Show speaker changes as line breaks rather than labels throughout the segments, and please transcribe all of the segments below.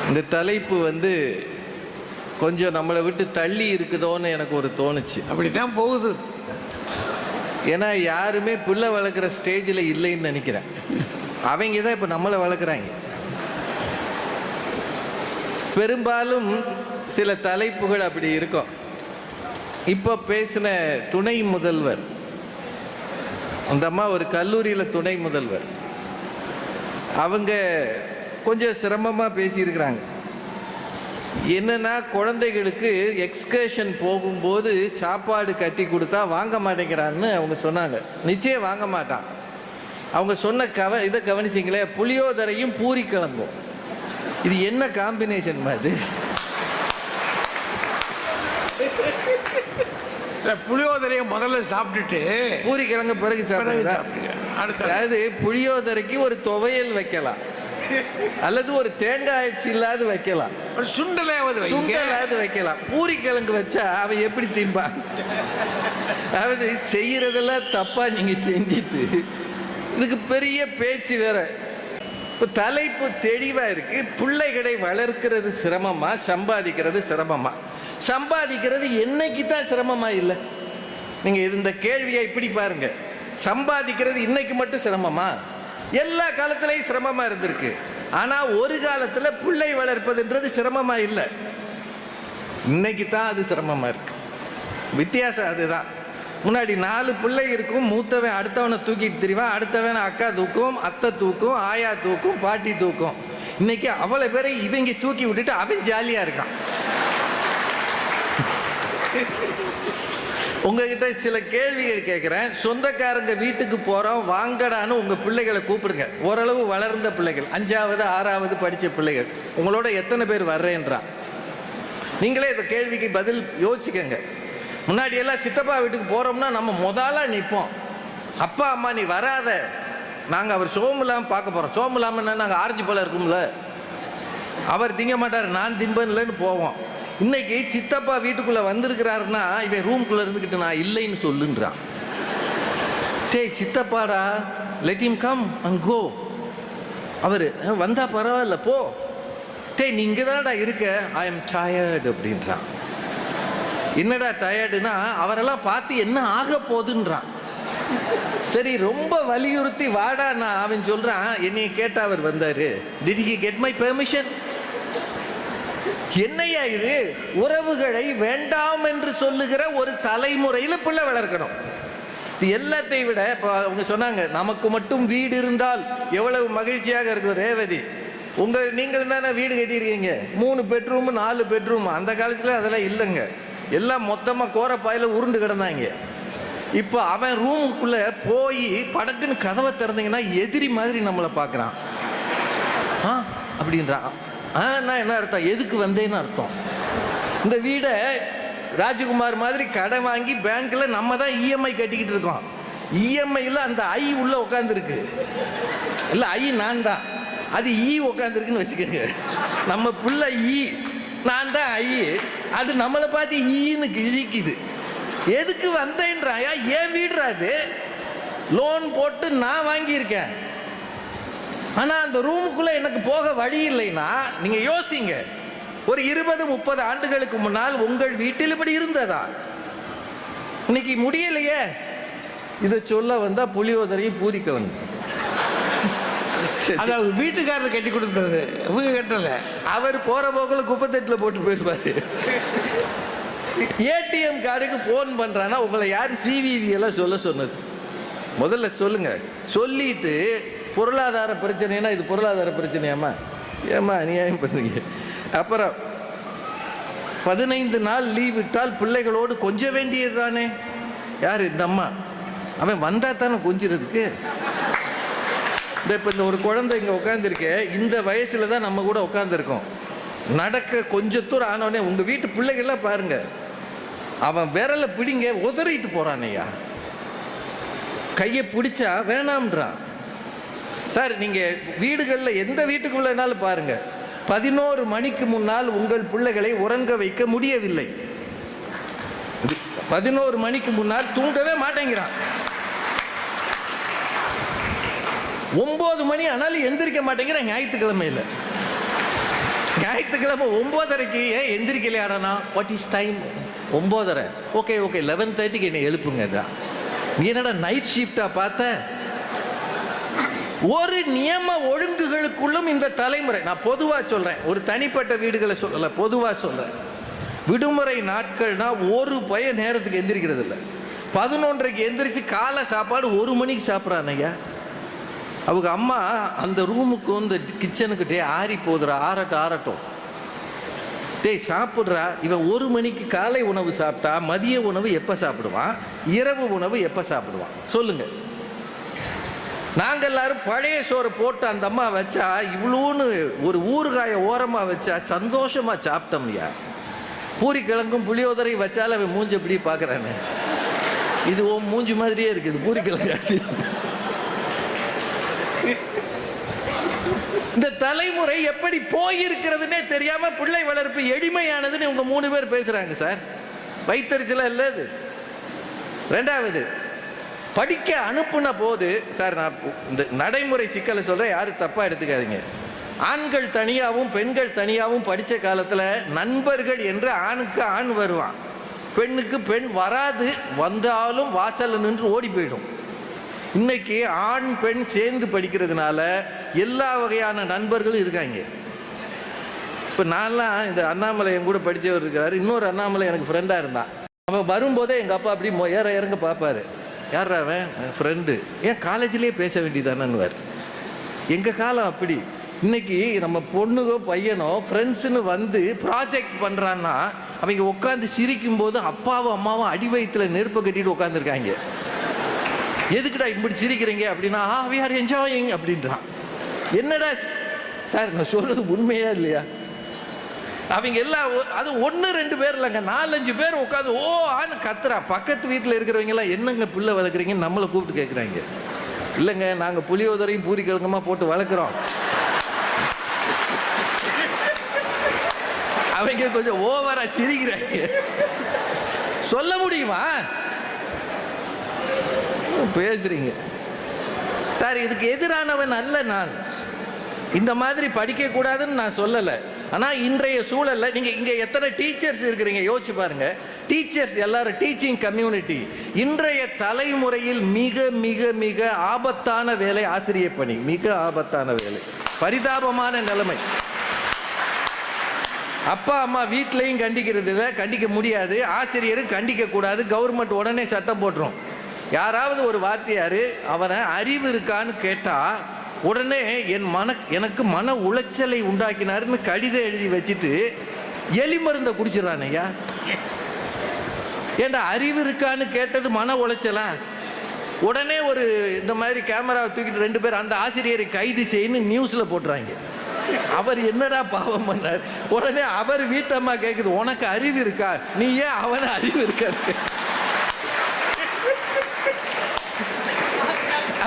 இந்த தலைப்பு கொஞ்சம் நம்மளை விட்டு தள்ளி இருக்குதோன்னு எனக்கு ஒரு தோணுச்சு.
அப்படித்தான் போகுது.
ஏன்னா யாருமே பிள்ளை வளர்க்குற ஸ்டேஜில் இல்லைன்னு நினைக்கிறேன். அவங்க தான் இப்போ நம்மளை வளர்க்குறாங்க. பெரும்பாலும் சில தலைப்புகள் அப்படி இருக்கும். இப்போ பேசின துணை முதல்வர், அந்த அம்மா ஒரு கல்லூரியில் துணை முதல்வர், அவங்க கொஞ்சம் சிரமமாக பேசியிருக்கிறாங்க. என்னன்னா, குழந்தைகளுக்கு எக்ஸ்கர்ஷன் போகும்போது சாப்பாடு கட்டி கொடுத்தா வாங்க மாட்டேங்கிறான்னு அவங்க சொன்னாங்க. நிச்சயம் வாங்க மாட்டான். அவங்க சொன்ன இதை கவனிச்சிங்களே, புளியோதரையும் பூரி கிழங்கும். இது என்ன காம்பினேஷன் மாதிரி?
புளியோதரையை முதல்ல சாப்பிட்டுட்டு
பூரி கிழங்கு பிறகு சாப்பிடுங்க. அதாவது புளியோதரைக்கு ஒரு துவையல் வைக்கலாம், அல்லது ஒரு தேங்காய் இல்லாது வைக்கலாம், சுண்டலாவது வைக்கலாம். பூரி கிழங்கு வச்சா அவன் எப்படி திம்பான்? அதாவது செய்யறதெல்லாம் தப்பா நீங்க செஞ்சிட்டு இதுக்கு பெரிய பேச்சு வேற. இப்போ தலைப்பு தெளிவா இருக்கு. பிள்ளைகளை வளர்க்கிறது சிரமமா, சம்பாதிக்கிறது சிரமமா? சம்பாதிக்கிறது என்னைக்கு தான் சிரமமா இல்லை? நீங்க இந்த கேள்வியை இப்படி பாருங்க. சம்பாதிக்கிறது இன்னைக்கு மட்டும் சிரமமா? எல்லா காலத்திலையும் சிரமமா இருந்திருக்கு. ஆனா ஒரு காலத்துல பிள்ளை வளர்ப்பதுன்றது சிரமமா இல்லை, இன்னைக்கு தான் அது சிரமமா இருக்கு. வித்தியாசம் அதுதான். முன்னாடி 4 பிள்ளை இருக்கும், மூத்தவன் அடுத்தவனை தூக்கிட்டு திரிவான், அடுத்தவன் அக்கா தூக்கும், அத்தை தூக்கும், ஆயா தூக்கும், பாட்டி தூக்கும். இன்னைக்கு அவ்வளவு பேரை இவங்க தூக்கி விட்டுட்டு அவன் ஜாலியா இருக்கான். உங்ககிட்ட சில கேள்விகள் கேட்குறேன். சொந்தக்காரங்க வீட்டுக்கு போகிறோம், வாங்கடான்னு உங்கள் பிள்ளைகளை கூப்பிடுங்க. ஓரளவு வளர்ந்த பிள்ளைகள், 5வது 6வது படித்த பிள்ளைகள், உங்களோட எத்தனை பேர் வர்றேன்றான்? நீங்களே இந்த கேள்விக்கு பதில் யோசிச்சுக்கங்க. முன்னாடி எல்லாம் சித்தப்பா வீட்டுக்கு போகிறோம்னா நம்ம முதல்ல நிற்போம். அப்பா அம்மா நீ வராத, நாங்கள் அவர் சோமுலாமல் பார்க்க போகிறோம். சோமுலாமன்னா நாங்கள் ஆரஞ்சு பழம் இருக்கும்ல, அவர் திங்க மாட்டார், நான் திம்பன்லன்னு போவோம். இன்னைக்கு சித்தப்பா வீட்டுக்குள்ள வந்திருக்கிறாருன்னா இவன் ரூம்குள்ள இருந்துக்கிட்டு நான் இல்லைன்னு சொல்லுன்றான். டேய் சித்தப்பாடா, லெட் ஹிம் கம் அண்ட் கோ. அவரு வந்தா பரவாயில்ல போ. டேய் நீ இங்கே தானடா இருக்க, ஐ எம் டயர்டு அப்படின்றான். என்னடா டயர்டுனா, அவரெல்லாம் பார்த்து என்ன ஆக போகுதுன்றான். சரி ரொம்ப வலியுறுத்தி வாடான்னா அவன் சொல்றான், என்னைய கேட்டா அவர் வந்தாரு, did he get my permission? என்னையா இது? உறவுகளை வேண்டாம் என்று சொல்லுகிற ஒரு தலைமுறையில் பிள்ளை வளர்க்கணும். இது எல்லாத்தையும் விட இப்போ அவங்க சொன்னாங்க, நமக்கு மட்டும் வீடு இருந்தால் எவ்வளவு மகிழ்ச்சியாக இருக்கும். ரேவதி, நீங்கள் தானே வீடு கட்டியிருக்கீங்க, 3 பெட்ரூம் 4 பெட்ரூம். அந்த காலத்தில் அதெல்லாம் இல்லைங்க, எல்லாம் மொத்தமாக கோரப்பாயில் உருண்டு கிடந்தாங்க. இப்போ அவன் ரூமுக்குள்ள போய் படக்குன்னு கதவை திறந்தீங்கன்னா எதிரி மாதிரி நம்மளை பார்க்குறான். அப்படின்றான். நான் என்ன அர்த்தம்? எதுக்கு வந்தேன்னு அர்த்தம். இந்த வீடை ராஜகுமார் மாதிரி கடை வாங்கி பேங்க்ல நம்ம தான் இஎம்ஐ கட்டிக்கிட்டு இருக்கோம். இஎம்ஐல அந்த ஐ உள்ள உட்காந்துருக்கு, இல்லை ஐ நான் தான், அது ஈ உட்காந்துருக்குன்னு வச்சுக்கோங்க. நம்ம புள்ள ஈ, நான் தான் ஐ, அது நம்மளை பார்த்து ஈன்னு கிழிக்குது. எதுக்கு வந்தேன்றாயா? ஏன் வீடுறாது, லோன் போட்டு நான் வாங்கியிருக்கேன். ஆனால் அந்த ரூமுக்குள்ளே எனக்கு போக வழி இல்லைன்னா நீங்கள் யோசிங்க, ஒரு 20-30 ஆண்டுகளுக்கு முன்னால் உங்கள் வீட்டில் இப்படி இருந்ததா? இன்னைக்கு முடியலையே. இதை சொல்ல வந்தால் புளியோதரையும் பூரி கிழங்கு.
அதாவது வீட்டுக்காரர் கட்டி கொடுத்தது, இவங்க கட்டல. அவர்
போகிற போக்கில் குப்பத்தட்டில் போட்டு போயிடுவார். ஏடிஎம் கார்டுக்கு ஃபோன் பண்ணுறான்னா உங்களை யார் சிவிவி எல்லாம் சொல்ல சொன்னது? முதல்ல சொல்லுங்க. சொல்லிட்டு பொருளாதார பிரச்சனைனா இது பொருளாதார பிரச்சனையாம்மா, ஏம்மா அநியாயம் பண்ணுறீங்க. அப்புறம் 15 நாள் லீவ் விட்டால் பிள்ளைகளோடு கொஞ்ச வேண்டியது தானே. யார்? இந்த அம்மா. அவன் வந்தா தானே கொஞ்சிறதுக்கு. இப்போ இந்த ஒரு குழந்தை இங்கே உட்காந்துருக்கேன், இந்த வயசில் தான் நம்ம கூட உட்காந்துருக்கோம். நடக்க கொஞ்ச தூரம் ஆனோடனே உங்கள் வீட்டு பிள்ளைகள்லாம் பாருங்க, அவன் விரலை பிடிங்க உதறிட்டு போகிறானையா, கையை பிடிச்சா வேணாம்ன்றான். சார் நீங்கள் வீடுகளில் எந்த வீட்டுக்குள்ளனாலும் பாருங்க, 11 மணிக்கு முன்னால் உங்கள் பிள்ளைகளை உறங்க வைக்க முடியவில்லை. 11 மணிக்கு முன்னால் தூங்கவே மாட்டேங்கிறான். 9 மணி ஆனாலும் எந்திரிக்க மாட்டேங்கிற ஞாயிற்றுக்கிழமையில். ஞாயிற்றுக்கிழமை 9:30 ஏன் எந்திரிக்கலையாடனா? What is time? 9:30. ஓகே 11:30 என்னை எழுப்புங்க. நீ என்னடா நைட் ஷிஃப்டா பார்த்த? ஒரு நியம ஒழுங்குகளுக்குள்ளும் இந்த தலைமுறை, நான் பொதுவாக சொல்றேன், ஒரு தனிப்பட்ட வீடுகளை சொல்லல, பொதுவாக சொல்றேன். விடுமுறை நாட்கள்னா ஒரு பையன் நேரத்துக்கு எந்திரிக்கிறது இல்லை. 11:30 எந்திரிச்சு காலை சாப்பாடு 1 மணிக்கு சாப்பிட்றான் ஐயா. அவங்க அம்மா அந்த ரூமுக்கு வந்து கிச்சனுக்கு டே ஆறி போதுரா, ஆறட்டும் டேய் சாப்பிட்றா. இவன் 1 மணிக்கு காலை உணவு சாப்பிட்டா மதிய உணவு எப்போ சாப்பிடுவான், இரவு உணவு எப்போ சாப்பிடுவான் சொல்லுங்க. நாங்கள் எல்லாரும் பழைய சோறு போட்டு அந்த அம்மா வச்சா இவ்வளோன்னு ஒரு ஊறுகாயை ஓரமாக வச்சா சந்தோஷமா சாப்பிட்டோம்யா. பூரி கிழங்கும் புளியோதரை வச்சாலும் அவன் மூஞ்சி எப்படி பார்க்குறானே, இது ஓ மூஞ்சி மாதிரியே இருக்குது பூரி கிழங்கு. இந்த தலைமுறை எப்படி போயிருக்கிறதுனே தெரியாம பிள்ளை வளர்ப்பு எளிமையானதுன்னு இவங்க 3 பேர் பேசுறாங்க சார். வைத்தறிச்சலா இல்லை அது. 2வது, படிக்க அனுப்புன போது சார், நான் இந்த நடைமுறை சிக்கலை சொல்றேன், யாரும் தப்பா எடுத்துக்காதீங்க. ஆண்கள் தனியாகவும் பெண்கள் தனியாகவும் படித்த காலத்தில் நண்பர்கள் என்று ஆணுக்கு ஆண் வருவான், பெண்ணுக்கு பெண் வராது, வந்தாலும் வாசல்ல நின்று ஓடி போயிடும். இன்னைக்கு ஆண் பெண் சேர்ந்து படிக்கிறதுனால எல்லா வகையான நண்பர்களும் இருக்காங்க. இப்போ நான்லாம் இந்த அண்ணாமலை என் கூட படித்தவர் இருக்கிறாரு, இன்னொரு அண்ணாமலை எனக்கு ஃப்ரெண்டாக இருந்தான். அவன் வரும்போதே எங்கள் அப்பா அப்படி இறங்க பார்ப்பாரு, யார் அவன் ஃப்ரெண்டு, ஏன் காலேஜ்லேயே பேச வேண்டியதானன்னுவார். எங்கள் காலம் அப்படி. இன்னைக்கு நம்ம பொண்ணுகோ பையனோ ஃப்ரெண்ட்ஸுன்னு வந்து ப்ராஜெக்ட் பண்ணுறான்னா அவங்க உட்காந்து சிரிக்கும் போது அப்பாவும் அம்மாவும் அடி வயிற்றுல நெருப்பை கட்டிட்டு உட்காந்துருக்காங்க. எதுக்குடா இப்படி சிரிக்கிறீங்க அப்படின்னா, வி ஆர் என்ஜாயிங் அப்படின்றான். என்னடா சார் நான் சொல்றது உண்மையா இல்லையா? அவங்க எல்லாம் அது 1-2 பேர் இல்லைங்க, 4-5 பேர் உட்காந்து ஓ ஆன்னு கத்துறான். பக்கத்து வீட்டில் இருக்கிறவங்க எல்லாம் என்னங்க பிள்ளை வளர்க்குறீங்கன்னு நம்மளை கூப்பிட்டு கேட்குறாங்க. இல்லைங்க நாங்கள் புளியோதரையும் பூரி கிழங்குமா போட்டு வளர்க்குறோம். அவங்க கொஞ்சம் ஓவரா சிரிக்கிறாங்க. சொல்ல முடியுமா? பேசுறீங்க சார். இதுக்கு எதிரானவன் அல்ல நான், இந்த மாதிரி படிக்க கூடாதுன்னு நான் சொல்லலை. ஆனால் இன்றைய சூழலில் நீங்கள் இங்கே எத்தனை டீச்சர்ஸ் இருக்கிறீங்க யோசிச்சு பாருங்க. டீச்சர்ஸ் எல்லாரும் டீச்சிங் கம்யூனிட்டி. இன்றைய தலைமுறையில் மிக மிக மிக ஆபத்தான வேலை ஆசிரியர் பணி, மிக ஆபத்தான வேலை, பரிதாபமான நிலைமை. அப்பா அம்மா வீட்லையும் கண்டிக்கிறது இல்லை, கண்டிக்க முடியாது, ஆசிரியரும் கண்டிக்க கூடாது. கவர்மெண்ட் உடனே சட்டம் போட்டுரும். யாராவது ஒரு வாத்தியார் அவனை அறிவு இருக்கான்னு கேட்டால் உடனே எனக்கு மன உளைச்சலை உண்டாக்கினாருன்னு கடிதம் எழுதி வச்சுட்டு எலி மருந்தை குடிச்சிடறான் ஐயா. ஏண்டா அறிவு இருக்கான்னு கேட்டது மன உளைச்சலா? உடனே ஒரு இந்த மாதிரி கேமராவை தூக்கிட்டு 2 பேர் அந்த ஆசிரியரை கைது செய்யணும்னு நியூஸில் போட்டுறாங்க. அவர் என்னடா பாவம் பண்ணார்? உடனே அவர் வீட்டம்மா கேட்குது, உனக்கு அறிவு இருக்கா, நீ ஏன் அவனை அறிவு இருக்காரு?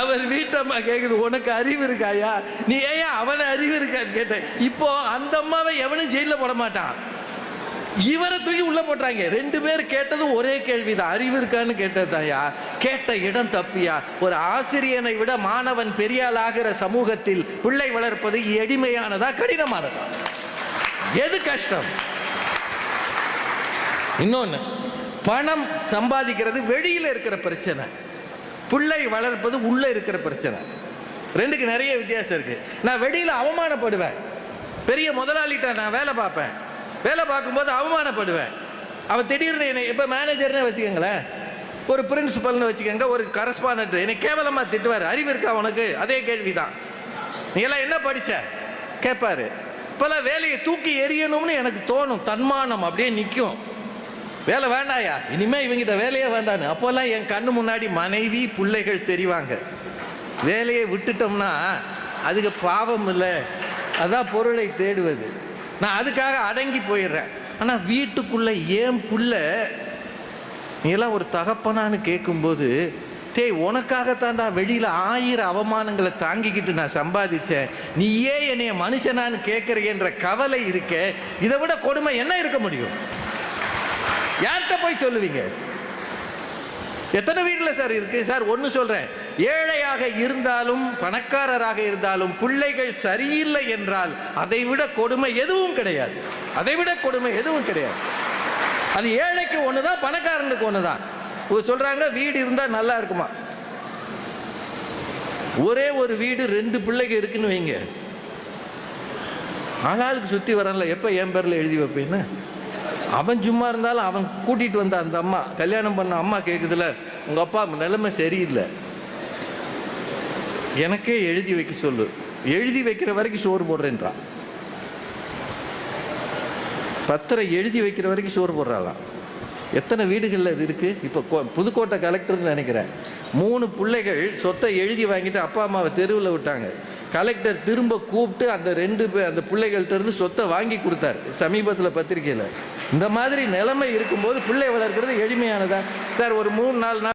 அவர் வீட்டம்மா கேட்குது, உனக்கு அறிவு இருக்காயா, நீ ஏன் அவனை அறிவு இருக்கான்னு கேட்டேன். இப்போ அந்த அம்மாவை எவனும் ஜெயிலில் போட மாட்டான், இவரை தூக்கி உள்ள போட்டுறாங்க. 2 பேர் கேட்டதும் ஒரே கேள்விதான், அறிவு இருக்கான்னு கேட்டதாயா? கேட்ட இடம் தப்பியா? ஒரு ஆசிரியனை விட மாணவன் பெரியாள் ஆகிற சமூகத்தில் பிள்ளை வளர்ப்பது எளிமையானதா கடினமானதா? எது கஷ்டம்? இன்னொன்னு, பணம் சம்பாதிக்கிறது வெளியில இருக்கிற பிரச்சனை, பிள்ளை வளர்ப்பது உள்ள இருக்கிற பிரச்சனை. 2க்கு நிறைய வித்தியாசம் இருக்கு. நான் வெளியில அவமானப்படுவேன், பெரிய முதலாளிகிட்ட நான் வேலை பார்ப்பேன், வேலை பார்க்கும்போது அவமானப்படுவேன். அவன் திடீர்னு என்னை இப்போ மேனேஜர்னே வச்சுக்கோங்களேன், ஒரு பிரின்சிபல்னு வச்சுக்கோங்க, ஒரு கரஸ்பாண்டன்ட் என்னை கேவலமாக திட்டுவார். அறிவு இருக்கா உனக்கு? அதே கேள்விதான். நீ எல்லாம் என்ன படித்த கேட்பாரு. இப்போல்லாம் வேலையை தூக்கி எறியணும்னு எனக்கு தோணும், தன்மானம் அப்படியே நிற்கும். வேலை வேண்டாயா, இனிமே இவங்கிட்ட வேலையே வேண்டான்னு. அப்போல்லாம் என் கண்ணு முன்னாடி மனைவி பிள்ளைகள் தெரிவாங்க. வேலையை விட்டுட்டோம்னா அதுக்கு பாவம் இல்லை, அதான் பொருளை தேடுவது. நான் அதுக்காக அடங்கி போயிடுறேன். ஆனால் வீட்டுக்குள்ளே ஏன் புள்ள நீ எல்லாம் ஒரு தகப்பனான்னு கேட்கும்போது, டேய் உனக்காகத்தான்டா வெளியில் 1000 அவமானங்களை தாங்கிக்கிட்டு நான் சம்பாதிச்சேன், நீ ஏன் என்னைய மனுஷனான்னு கேட்குறேன்ற கவலை இருக்க. இதை விட கொடுமை என்ன இருக்க முடியும்? யார்கிட்ட போய் சொல்லுவீங்க? எத்தனை வீட்டில் சார் இருக்கு? சார் ஒன்று சொல்கிறேன், ஏழையாக இருந்தாலும் பணக்காரராக இருந்தாலும் பிள்ளைகள் சரியில்லை என்றால் அதைவிட கொடுமை எதுவும் கிடையாது. அதைவிட கொடுமை எதுவும் கிடையாது. அது ஏழைக்கு ஒண்ணுதான், பணக்காரனுக்கு ஒண்ணுதான். சொல்றாங்க வீடு இருந்தா நல்லா இருக்குமா. ஒரே ஒரு வீடு 2 பிள்ளைங்க இருக்குன்னு வைங்க, ஆளாளுக்கு சுற்றி வரல, எப்போ என் பேரில் எழுதி வைப்பேன்னு. அவன் சும்மா இருந்தாலும் அவன் கூட்டிகிட்டு வந்த அந்த அம்மா, கல்யாணம் பண்ண அம்மா கேட்குதுல, உங்கள் அப்பா நிலைமை சரியில்லை, எனக்கே எழுதி வைக்க சொல்லு, எழுதி வைக்கிற வரைக்கும் சோறு போடுறேன்றான். பத்திரம் எழுதி வைக்கிற வரைக்கும் சோறு போடுறாளாம். எத்தனை வீடுகளில் இது இருக்குது. இப்போ புதுக்கோட்டை கலெக்டர்னு நினைக்கிறேன், 3 பிள்ளைகள் சொத்தை எழுதி வாங்கிட்டு அப்பா அம்மாவை தெருவில் விட்டாங்க. கலெக்டர் திரும்ப கூப்பிட்டு அந்த பிள்ளைகள்ட்ட இருந்து சொத்தை வாங்கி கொடுத்தார் சமீபத்தில் பத்திரிக்கையில். இந்த மாதிரி நிலைமை இருக்கும்போது பிள்ளை வளர்க்குறது எளிமையானதா சார்? ஒரு 3-4 நாள்